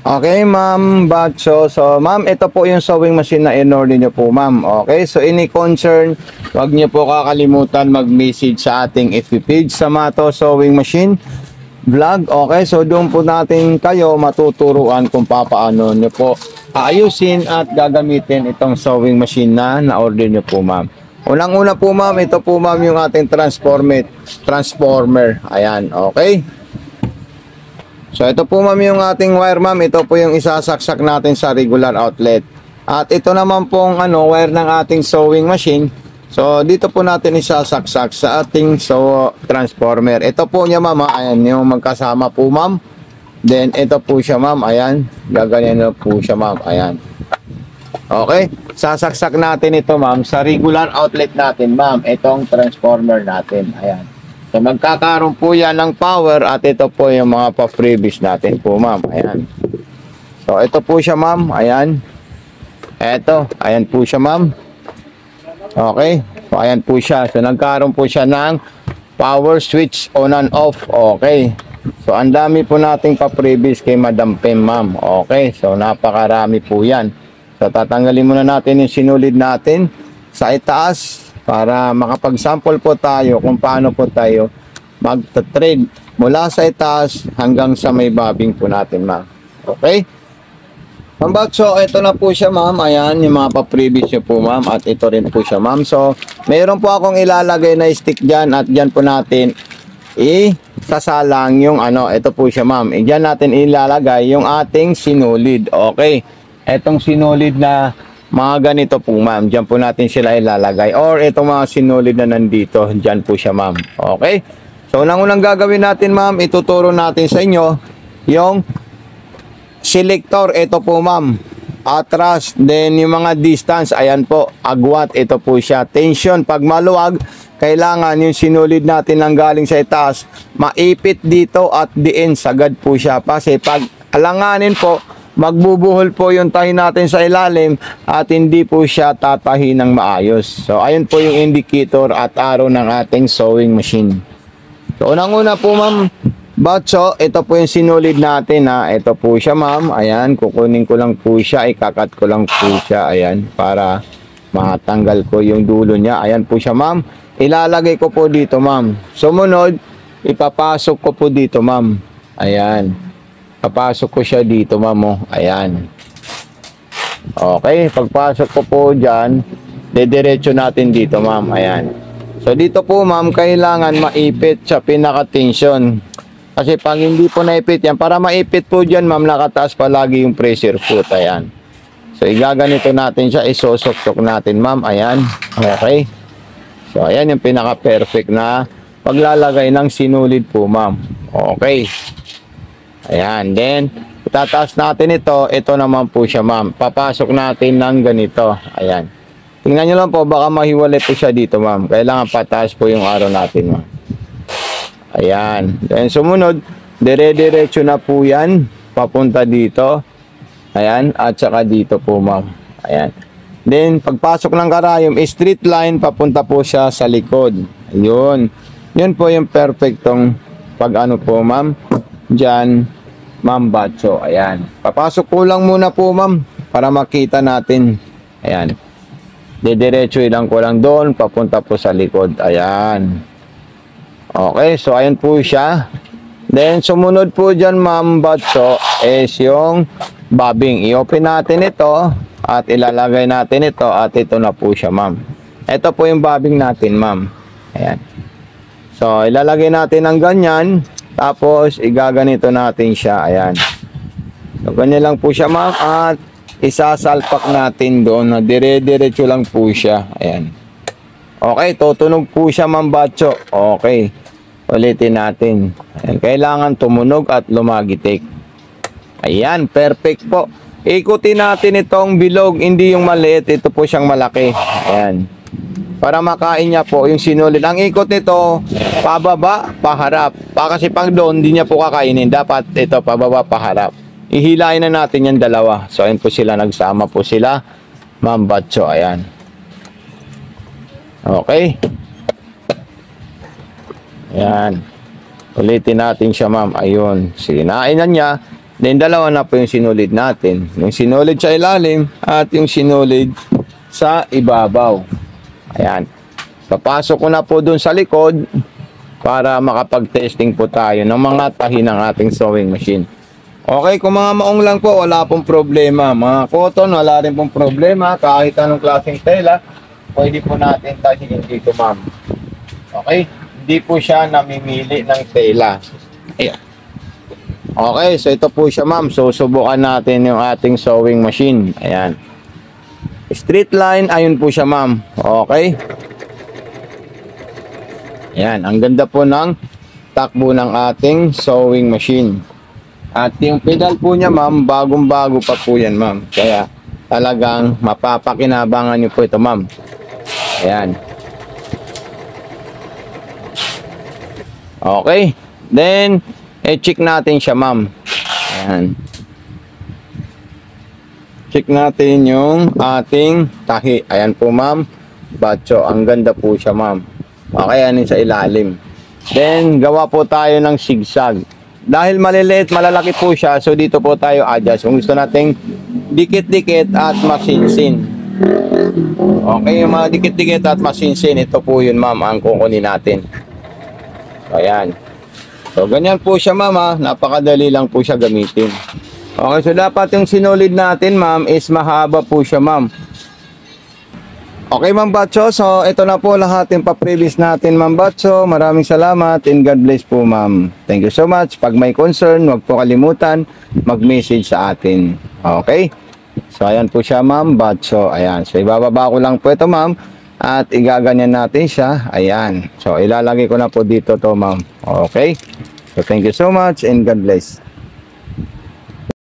Okay, Ma'am Batcho. So, Ma'am, ito po yung sewing machine na in-order nyo po, Ma'am. Okay, so any concern, wag nyo po kakalimutan mag-message sa ating FB page sa Mato Sewing Machine Vlog. Okay, so doon po natin kayo matuturuan kung paano nyo po aayusin at gagamitin itong sewing machine na na-order nyo po, Ma'am. Unang-una po, Ma'am, ito po, Ma'am, yung ating transformer. Ayan, okay. So ito po, ma'am, yung ating wire, ma'am. Ito po yung isasaksak natin sa regular outlet. At ito naman pong wire ng ating sewing machine. So dito po natin isasaksak sa ating transformer. Ito po niya, ma'am. Ayan, yung magkasama po, ma'am. Then ito po siya, ma'am. Ayan, gaganyan na po siya, ma'am. Ayan. Okay, sasaksak natin ito, ma'am, sa regular outlet natin, ma'am. Itong transformer natin. Ayan. So magkakaroon po yan ng power at ito po yung mga pa-freebies natin po, ma'am. Ayan. So ito po siya, ma'am. Ayan. Ito, ayan po siya, ma'am. Okay. So ayan po siya. So nagkaroon po siya ng power switch on and off. Okay. So ang dami po nating pa-freebies kay Madam Pem, ma'am. Okay. So napakarami po yan. So tatanggalin muna natin yung sinulid natin sa itaas para makapag-sample po tayo kung paano po tayo mag-trade mula sa itaas hanggang sa may bobbing po natin, ma'am. Okay? So, ito na po siya, ma'am. Ayan, yung mga pa-previous nyo po, ma'am. At ito rin po siya, ma'am. So, mayroon po akong ilalagay na stick dyan at dyan po natin sasalang yung ito po siya, ma'am. Dyan natin ilalagay yung ating sinulid. Okay? Etong sinulid na mga ganito po, ma'am. Diyan po natin sila ilalagay. Or itong mga sinulid na nandito, diyan po siya, ma'am. Okay? So, unang gagawin natin, ma'am, ituturo natin sa inyo yung selector. Ito po, ma'am. Atras. Then, yung mga distance, ayan po. Agwat. Ito po siya. Tension. Pag maluwag, kailangan yung sinulid natin lang galing sa itaas, maipit dito at diin. Sagad po siya. Kasi pag alanganin po, magbubuhol po yung tahi natin sa ilalim at hindi po siya tatahi ng maayos. So, ayun po yung indicator at arrow ng ating sewing machine. So, unang-una po, ma'am Batcho, ito po yung sinulid natin, ha. Ito po siya, ma'am. Ayan, kukunin ko lang po siya. Ikakat ko lang po siya. Ayan, para matanggal ko yung dulo niya. Ayan po siya, ma'am. Ilalagay ko po dito, ma'am. Sumunod, ipapasok ko po dito, ma'am. Ayan. Papasok ko siya dito, ma'am. Oh. Ayan. Okay. Pagpasok ko po dyan, dediretso natin dito, ma'am. Ayan. So, dito po, ma'am, kailangan maipit sa pinaka-tension. Kasi pag hindi po naipit yan, para maipit po dyan, ma'am, nakataas palagi yung pressure foot. Ayan. So, igaganito natin siya. Isosok-sok natin, ma'am. Ayan. Okay. So, ayan yung pinaka-perfect na paglalagay ng sinulid po, ma'am. Okay. Ayan, then itataas natin ito. Ito naman po siya, ma'am. Papasok natin ng ganito. Ayan. Tingnan nyo lang po, baka mahiwalay po siya dito, ma'am. Kailangan pataas po yung araw natin, ma'am. Ayan. Then sumunod, dire-diretso na po yan. Papunta dito. Ayan. At saka dito po, ma'am. Ayan. Then, pagpasok ng karayom, straight line, papunta po siya sa likod. Ayun. Yun po yung perfectong pag-ano po, ma'am. Diyan, Ma'am Batcho. Ayan. Papasok ko lang muna po, ma'am, para makita natin. Ayan. Didiretso lang ko lang doon, papunta po sa likod. Ayan. Okay, so ayan po siya. Then, sumunod po dyan, Ma'am Batcho, is yung bobbing. I-open natin ito at ilalagay natin ito at ito na po siya, ma'am. Ito po yung bobbing natin, ma'am. Ayan. So, ilalagay natin ng ganyan. Tapos, igaganito natin siya. Ayan. So, ganyan lang po siya, ma'am. At isasalpak natin doon. Dire-diretso lang po siya. Ayan. Okay, tutunog po siya, Ma'am Batcho. Okay. Ulitin natin. Ayan. Kailangan tumunog at lumagitik. Ayan, perfect po. Ikutin natin itong bilog. Hindi yung maliit. Ito po siyang malaki. Ayan. Para makain niya po yung sinulid. Ang ikot nito, pababa, paharap. Kasi pag doon, hindi niya po kakainin. Dapat ito, pababa, paharap. Ihilain na natin yung dalawa. So, ayun po sila. Nagsama po sila. Ma'am Batcho, ayan. Okay. Ayan. Ulitin natin siya, ma'am. Ayun. Sinain na niya. Then, dalawa na po yung sinulid natin. Yung sinulid sa ilalim at yung sinulid sa ibabaw. Ayan. Papasok ko na po dun sa likod para makapag-testing po tayo ng mga tahi ng ating sewing machine. Okay, kung mga maong lang po, wala pong problema. Mga cotton, wala rin pong problema. Kahit anong klaseng tela, pwede po natin tahiin dito, ma'am. Okay, hindi po siya namimili ng tela. Ayan. Okay, so ito po siya, ma'am. So, subukan natin yung ating sewing machine. Ayan. Straight line, ayun po siya, ma'am. Okay. Ayan, ang ganda po ng takbo ng ating sewing machine. At yung pedal po niya, ma'am, bagong-bago pa po yan, ma'am. Kaya talagang mapapakinabangan niyo po ito, ma'am. Ayan. Okay. Then, check natin siya, ma'am. Ayan. Check natin yung ating tahi. Ayan po, ma'am. Batso, ang ganda po siya, ma'am. Okay, anin sa ilalim. Then, gawa po tayo ng zigzag. Dahil maliliit, malalaki po siya, so dito po tayo adjust. Kung gusto nating dikit-dikit at masinsin. Okay, yung mga dikit-dikit at masinsin, ito po yun, ma'am, ang kukunin natin. So, ayan. So, ganyan po siya, ma'am, ha? Napakadali lang po siya gamitin. Okay, so dapat yung sinulid natin, ma'am, is mahaba po siya, ma'am. Okay, Ma'am Batso, so ito na po lahat yung pa-previous natin, Ma'am Batso. Maraming salamat and God bless po, ma'am. Thank you so much. Pag may concern, huwag po kalimutan mag-message sa atin. Okay? So, ayan po siya, Ma'am Batso. Ayan. So, ibababa ko lang po ito, ma'am. At igaganyan natin siya. Ayan. So, ilalagay ko na po dito to, ma'am. Okay? So, thank you so much and God bless.